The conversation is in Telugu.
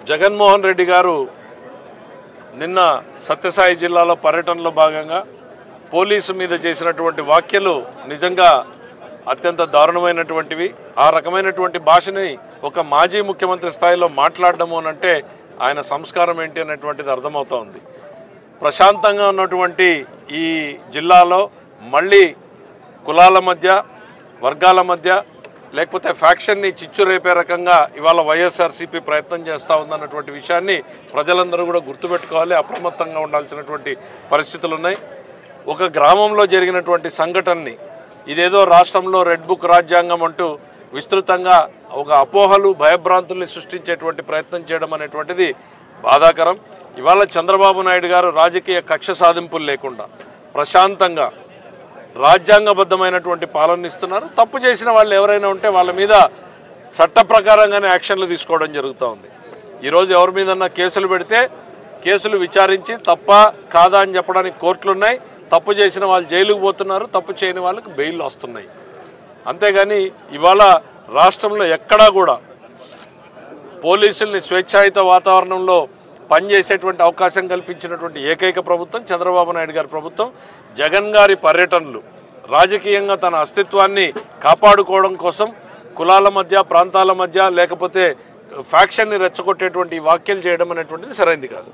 జగన్మోహన్ రెడ్డి గారు నిన్న సత్యసాయి జిల్లాలో పర్యటనలో భాగంగా పోలీసు మీద చేసినటువంటి వ్యాఖ్యలు నిజంగా అత్యంత దారుణమైనటువంటివి. ఆ రకమైనటువంటి భాషని ఒక మాజీ ముఖ్యమంత్రి స్థాయిలో మాట్లాడడము అనంటే ఆయన సంస్కారం ఏంటి అనేటువంటిది అర్థమవుతోంది. ప్రశాంతంగా ఉన్నటువంటి ఈ జిల్లాలో మళ్ళీ కులాల మధ్య, వర్గాల మధ్య, లేకపోతే ఫ్యాక్షన్ని చిచ్చు రేపే రకంగా ఇవాళ వైఎస్ఆర్సీపీ ప్రయత్నం చేస్తూ ఉందన్నటువంటి విషయాన్ని ప్రజలందరూ కూడా గుర్తుపెట్టుకోవాలి. అప్రమత్తంగా ఉండాల్సినటువంటి పరిస్థితులు ఉన్నాయి. ఒక గ్రామంలో జరిగినటువంటి సంఘటనని ఇదేదో రాష్ట్రంలో రెడ్ బుక్ రాజ్యాంగం అంటూ విస్తృతంగా ఒక అపోహలు, భయభ్రాంతుల్ని సృష్టించేటువంటి ప్రయత్నం చేయడం అనేటువంటిది బాధాకరం. ఇవాళ చంద్రబాబు నాయుడు గారు రాజకీయ కక్ష సాధింపులు లేకుండా ప్రశాంతంగా రాజ్యాంగబద్ధమైనటువంటి పాలన ఇస్తున్నారు. తప్పు చేసిన వాళ్ళు ఎవరైనా ఉంటే వాళ్ళ మీద చట్ట ప్రకారంగానే యాక్షన్లు తీసుకోవడం జరుగుతూ ఉంది. ఈరోజు ఎవరి మీదన్నా కేసులు పెడితే కేసులు విచారించి తప్ప కాదా అని చెప్పడానికి కోర్టులు ఉన్నాయి. తప్పు చేసిన వాళ్ళు జైలుకు పోతున్నారు, తప్పు చేయని వాళ్ళకి బెయిల్ వస్తున్నాయి. అంతేగాని ఇవాళ రాష్ట్రంలో ఎక్కడా కూడా పోలీసుల్ని స్వేచ్ఛాయుత వాతావరణంలో పనిచేసేటువంటి అవకాశం కల్పించినటువంటి ఏకైక ప్రభుత్వం చంద్రబాబు నాయుడు గారి ప్రభుత్వం. జగన్ గారి పర్యటనలు రాజకీయంగా తన అస్తిత్వాన్ని కాపాడుకోవడం కోసం కులాల మధ్య, ప్రాంతాల మధ్య, లేకపోతే ఫ్యాక్షన్ని రెచ్చగొట్టేటువంటి వ్యాఖ్యలు చేయడం అనేటువంటిది సరైనది కాదు.